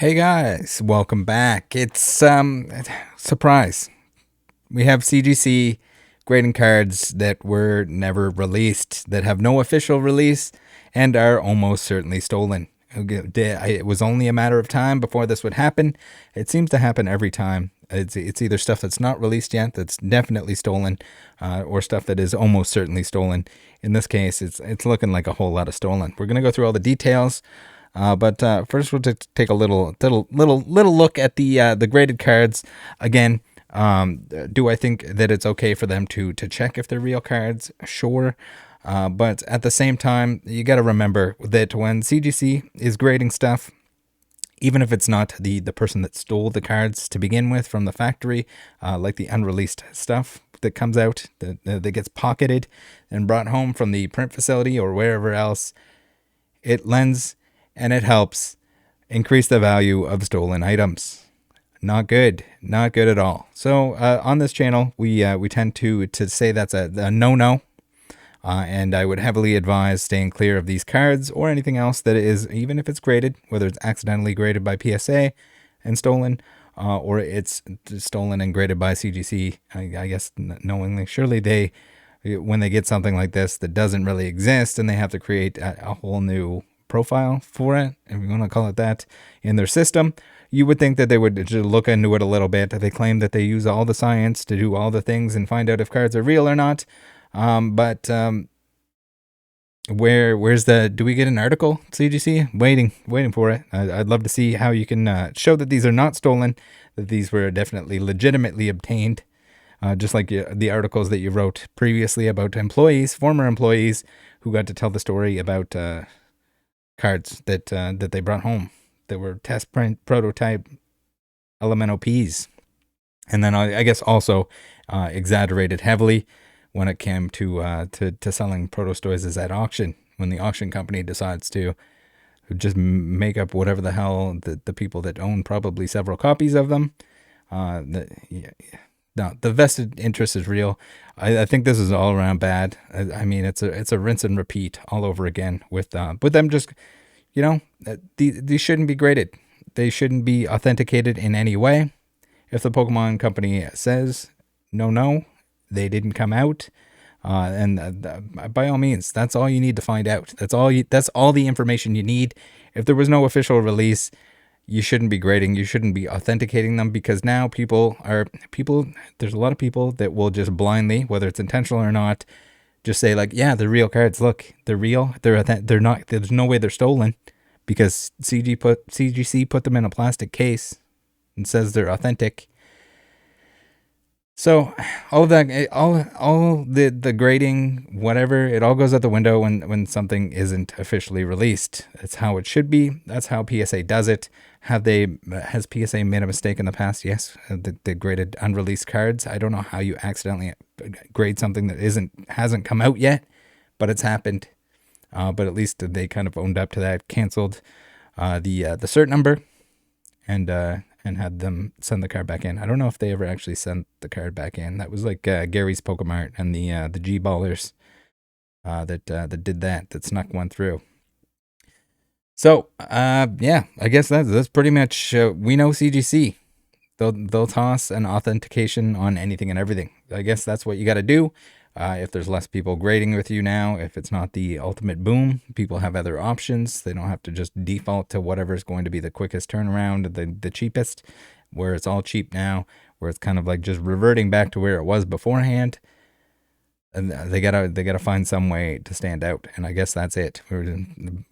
Hey guys, welcome back. It's surprise. We have CGC grading cards that were never released, that have no official release, and are almost certainly stolen. It was only a matter of time before this would happen. It seems to happen every time. It's either stuff that's not released yet, that's definitely stolen, or stuff that is almost certainly stolen. In this case, it's looking like a whole lot of stolen. We're gonna go through all the details. But first, we'll take a little look at the graded cards again. Do I think that it's okay for them to check if they're real cards? Sure. But at the same time, you got to remember that when CGC is grading stuff, even if it's not the person that stole the cards to begin with from the factory, like the unreleased stuff that comes out, that gets pocketed and brought home from the print facility or wherever else, it lends and it helps increase the value of stolen items. Not good at all. So on this channel, we tend to say that's a no-no, and I would heavily advise staying clear of these cards or anything else that is, even if it's graded, whether it's accidentally graded by PSA and stolen, or it's stolen and graded by CGC. I guess knowingly, surely when they get something like this that doesn't really exist and they have to create a whole new profile for it, if you want to call it that, in their system, you would think that they would just look into it a little bit. They claim that they use all the science to do all the things and find out if cards are real or not. But where's do we get an article, CGC? Waiting for it. I'd love to see how you can show that these are not stolen, that these were definitely legitimately obtained. Just like the articles that you wrote previously about former employees who got to tell the story about cards that they brought home that were test print prototype LMNOPs, and then I guess also exaggerated heavily when it came to selling protostoises at auction, when the auction company decides to just make up whatever the hell the people that own probably several copies of them. No, the vested interest is real. I think this is all around bad. I mean, it's a rinse and repeat all over again with them just, these shouldn't be graded. They shouldn't be authenticated in any way. If the Pokemon company says no, they didn't come out, and by all means, that's all you need to find out. That's all the information you need. If there was no official release, you shouldn't be grading. You shouldn't be authenticating them, because now there's a lot of people that will just blindly, whether it's intentional or not, just say like, yeah, they're real cards. Look, they're real. They're not. There's no way they're stolen, because CGC put them in a plastic case and says they're authentic. So all of that, all the grading, whatever, it all goes out the window when something isn't officially released. That's how it should be. That's how PSA does it. Has PSA made a mistake in the past? Yes, they graded unreleased cards. I don't know how you accidentally grade something that hasn't come out yet, but it's happened. But at least they kind of owned up to that, canceled the cert number, and had them send the card back in. I don't know if they ever actually sent the card back in. That was like Gary's Pokemart and the G Ballers that did that snuck one through. So yeah, I guess that's pretty much. We know CGC. They'll toss an authentication on anything and everything. I guess that's what you got to do. If there's less people grading with you now, if it's not the ultimate boom, people have other options. They don't have to just default to whatever's going to be the quickest turnaround, the cheapest, where it's all cheap now, where it's kind of like just reverting back to where it was beforehand. And they gotta find some way to stand out, and I guess that's it.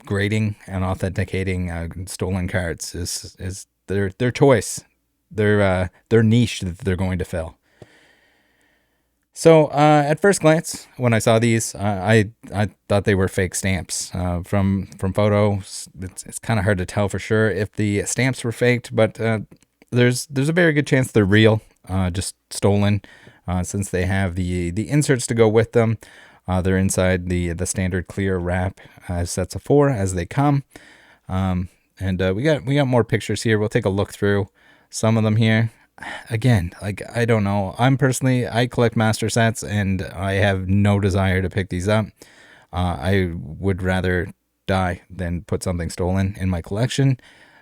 Grading and authenticating stolen cards is their choice, their niche that they're going to fill. So at first glance, when I saw these, I thought they were fake stamps. From photos, it's kind of hard to tell for sure if the stamps were faked, but there's a very good chance they're real, just stolen, since they have the inserts to go with them. They're inside the standard clear wrap sets of 4 as they come, and we got more pictures here. We'll take a look through some of them here. Again, like, I don't know. I collect master sets, and I have no desire to pick these up. I would rather die than put something stolen in my collection,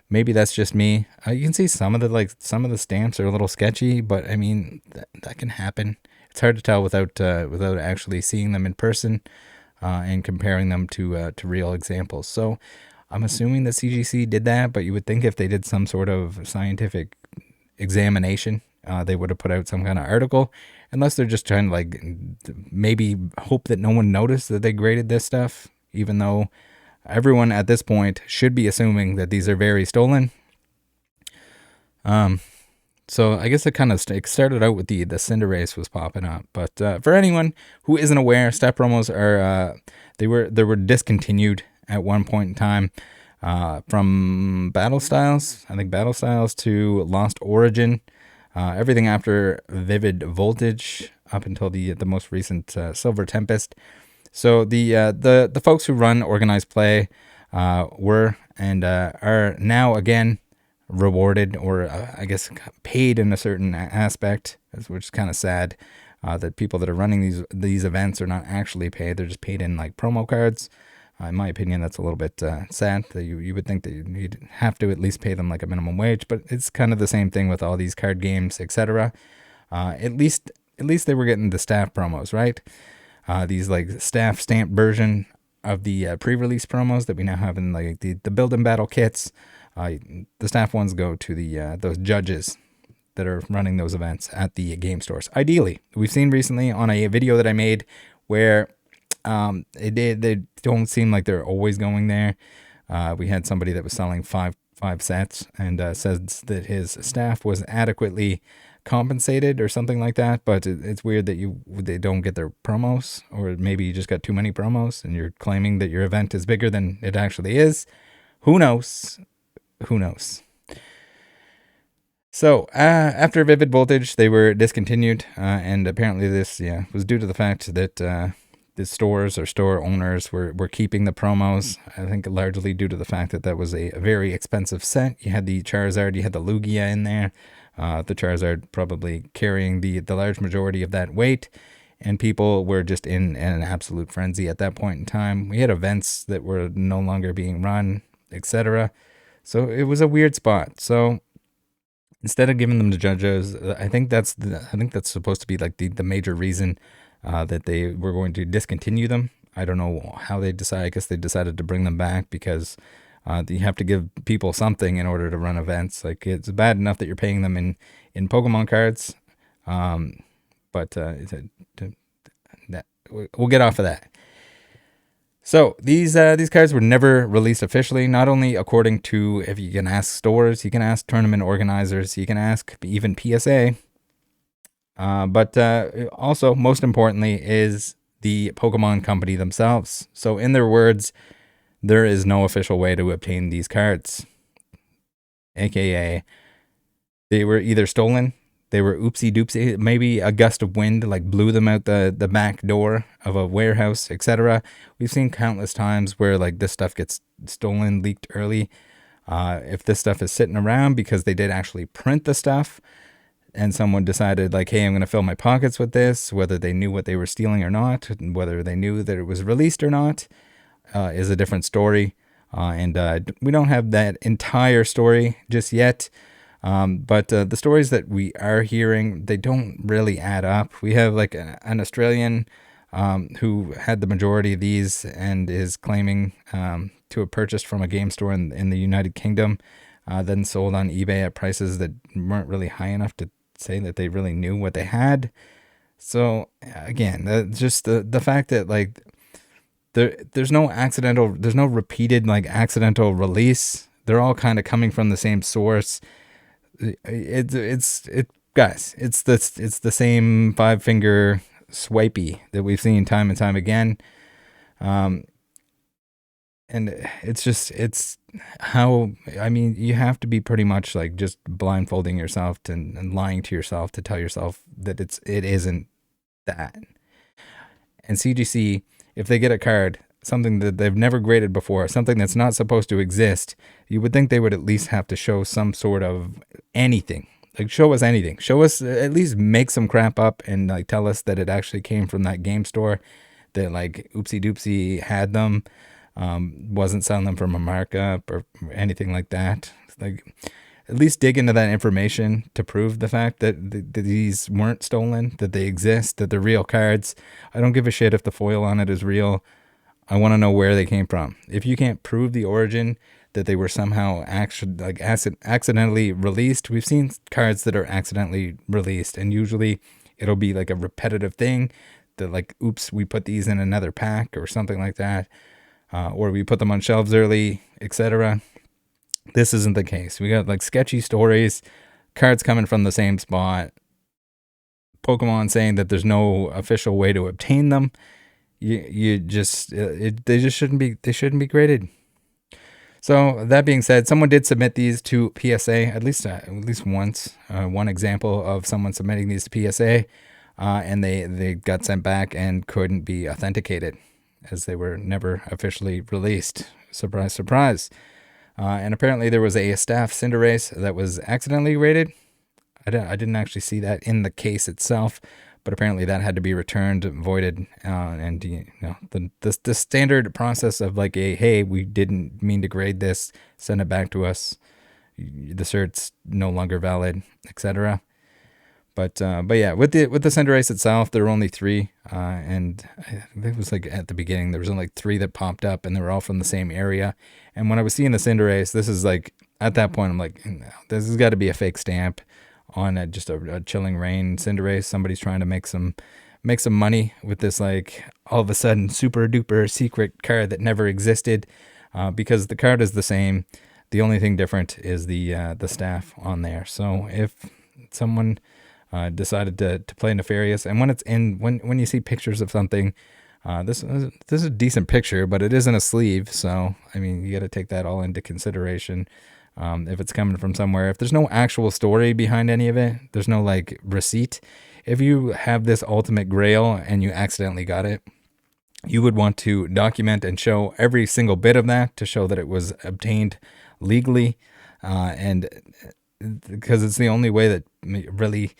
Maybe that's just me. You can see some of the stamps are a little sketchy, but I mean that can happen. It's hard to tell without actually seeing them in person and comparing them to real examples. So I'm assuming that CGC did that, but you would think if they did some sort of scientific examination, they would have put out some kind of article, unless they're just trying to like maybe hope that no one noticed that they graded this stuff, even though everyone at this point should be assuming that these are very stolen. So I guess it kind of started out with the Cinderace was popping up, but for anyone who isn't aware, staff promos are they were discontinued at one point in time from Battle Styles. I think Battle Styles to Lost Origin, everything after Vivid Voltage up until the most recent Silver Tempest. So the folks who run organized play were and are now again rewarded, or I guess paid in a certain aspect, which is kind of sad that people that are running these events are not actually paid. They're just paid in like promo cards. In my opinion, that's a little bit sad. That you would think that you'd have to at least pay them like a minimum wage, but it's kind of the same thing with all these card games, etc. At least they were getting the staff promos, right? These like staff stamped version of the pre-release promos that we now have in like the build and battle kits. The staff ones go to those judges that are running those events at the game stores. Ideally, we've seen recently on a video that I made where they don't seem like they're always going there. We had somebody that was selling five sets and says that his staff was adequately compensated or something like that, but it's weird that they don't get their promos, or maybe you just got too many promos and you're claiming that your event is bigger than it actually is. Who knows? So after Vivid Voltage, they were discontinued, and apparently this was due to the fact that the stores or store owners were keeping the promos. I think largely due to the fact that was a very expensive set. You had the Charizard, you had the Lugia in there. The Charizard probably carrying the large majority of that weight, and people were just in an absolute frenzy at that point in time. We had events that were no longer being run, etc. So it was a weird spot. So instead of giving them to judges, I think that's supposed to be like the major reason that they were going to discontinue them. I don't know how they decide. I guess they decided to bring them back because you have to give people something in order to run events. Like, it's bad enough that you're paying them in Pokemon cards, but we'll get off of that. So these cards were never released officially, not only according to, if you can ask stores, you can ask tournament organizers, you can ask even PSA, but also, most importantly, is the Pokemon company themselves. So in their words, there is no official way to obtain these cards, aka they were either stolen, they were oopsie doopsie, maybe a gust of wind like blew them out the back door of a warehouse, etc. We've seen countless times where like this stuff gets stolen, leaked early. If this stuff is sitting around because they did actually print the stuff and someone decided like, hey, I'm going to fill my pockets with this, whether they knew what they were stealing or not, whether they knew that it was released or not, is a different story. And we don't have that entire story just yet. But the stories that we are hearing, they don't really add up. We have like an Australian who had the majority of these and is claiming to have purchased from a game store in the United Kingdom, then sold on eBay at prices that weren't really high enough to say that they really knew what they had. So again, just the fact that like there's no repeated like accidental release. They're all kind of coming from the same source. Guys, it's the same 5-finger swipey that we've seen time and time again. And it's how, I mean, you have to be pretty much like just blindfolding yourself and lying to yourself to tell yourself that it isn't that. And CGC, if they get a card, something that they've never graded before, something that's not supposed to exist, you would think they would at least have to show some sort of anything. Like, show us anything. Show us, at least make some crap up and like tell us that it actually came from that game store, that like oopsie doopsie had them, wasn't selling them from a markup or anything like that. Like, at least dig into that information to prove the fact that these weren't stolen, that they exist, that they're real cards. I don't give a shit if the foil on it is real. I want to know where they came from. If you can't prove the origin, that they were somehow accidentally released. We've seen cards that are accidentally released, and usually it'll be like a repetitive thing that, like, oops, we put these in another pack or something like that, or we put them on shelves early, etc. This isn't the case. We got like sketchy stories, cards coming from the same spot, Pokemon saying that there's no official way to obtain them. They just shouldn't be graded. So that being said, someone did submit these to PSA at least once. One example of someone submitting these to PSA, and they got sent back and couldn't be authenticated, as they were never officially released. Surprise, surprise. And apparently there was a staff Cinderace that was accidentally graded. I didn't actually see that in the case itself, but apparently that had to be returned, voided, and the standard process of like hey, we didn't mean to grade this, send it back to us, the cert's no longer valid, etc. But yeah, with the Cinderace itself, there were only 3, and it was like at the beginning there was only like 3 that popped up, and they were all from the same area. And when I was seeing the Cinderace, this is like, at that point I'm like, no, this has got to be a fake stamp on just a Chilling Reign Cinderace. Somebody's trying to make some money with this, like, all of a sudden super duper secret card that never existed, because the card is the same. The only thing different is the staff on there. So if someone decided to play nefarious, and when you see pictures of something, this is a decent picture, but it isn't a sleeve, so I mean, you got to take that all into consideration. If it's coming from somewhere, if there's no actual story behind any of it, there's no like receipt. If you have this ultimate grail and you accidentally got it, you would want to document and show every single bit of that to show that it was obtained legally, and because it's the only way that really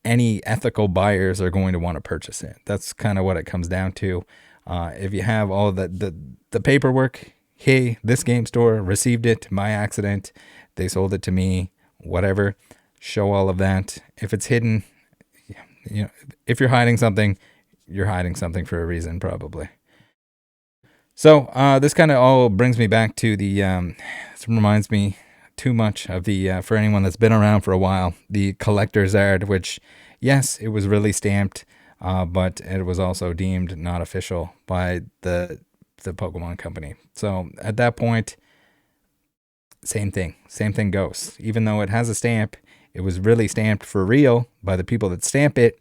any ethical buyers are going to want to purchase it. That's kind of what it comes down to. If you have all the paperwork, hey, this game store received it by accident, they sold it to me, whatever, show all of that. If it's hidden, if you're hiding something, you're hiding something for a reason, probably. So this kind of all brings me back to this reminds me too much of for anyone that's been around for a while, the collector's art, which, yes, it was really stamped, but it was also deemed not official by the Pokemon company. So at that point, same thing goes. Even though it has a stamp, it was really stamped for real by the people that stamp it.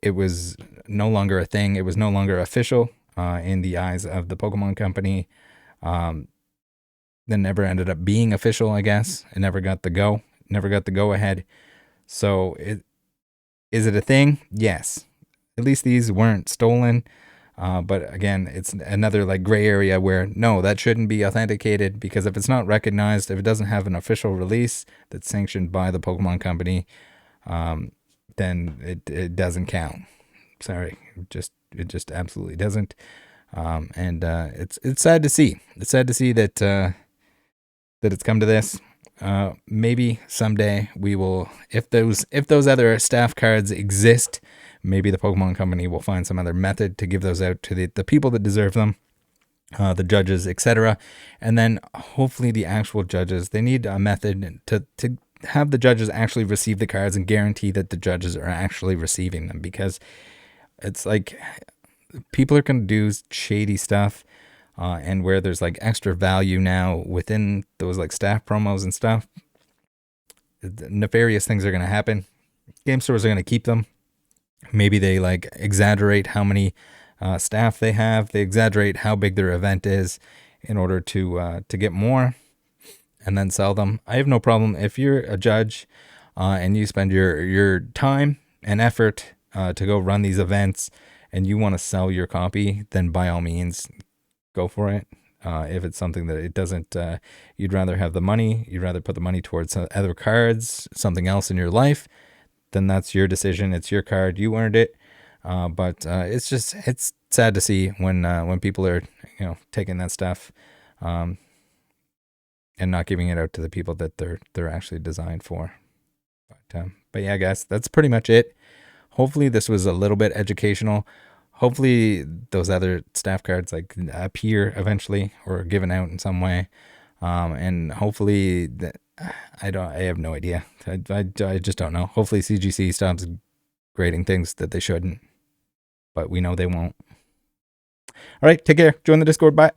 It was no longer a thing. It was no longer official in the eyes of the Pokemon company. Then never ended up being official, I guess. It never got the go ahead. So is it a thing? Yes. At least these weren't stolen. But again, it's another like gray area where no, that shouldn't be authenticated, because if it's not recognized, if it doesn't have an official release that's sanctioned by the Pokemon company, then it doesn't count. Sorry, it just absolutely doesn't. And it's sad to see. It's sad to see that it's come to this. Maybe someday we will, if those other staff cards exist, maybe the Pokemon company will find some other method to give those out to the people that deserve them, the judges, etc. And then hopefully the actual judges, they need a method to have the judges actually receive the cards and guarantee that the judges are actually receiving them, because it's like people are going to do shady stuff, and where there's like extra value now within those like staff promos and stuff, nefarious things are going to happen. Game stores are going to keep them. Maybe they like exaggerate how many staff they have. They exaggerate how big their event is in order to get more and then sell them. I have no problem if you're a judge and you spend your time and effort to go run these events and you want to sell your copy, then by all means go for it. If it's something that it doesn't, you'd rather have the money, you'd rather put the money towards other cards, something else in your life, then that's your decision. It's your card. You earned it. But it's sad to see when people are, taking that stuff. and not giving it out to the people that they're actually designed for. But yeah, guys, that's pretty much it. Hopefully this was a little bit educational. Hopefully those other staff cards like appear eventually or given out in some way. And hopefully that I have no idea. I just don't know. Hopefully CGC stops grading things that they shouldn't, but we know they won't. All right, take care. Join the Discord. Bye.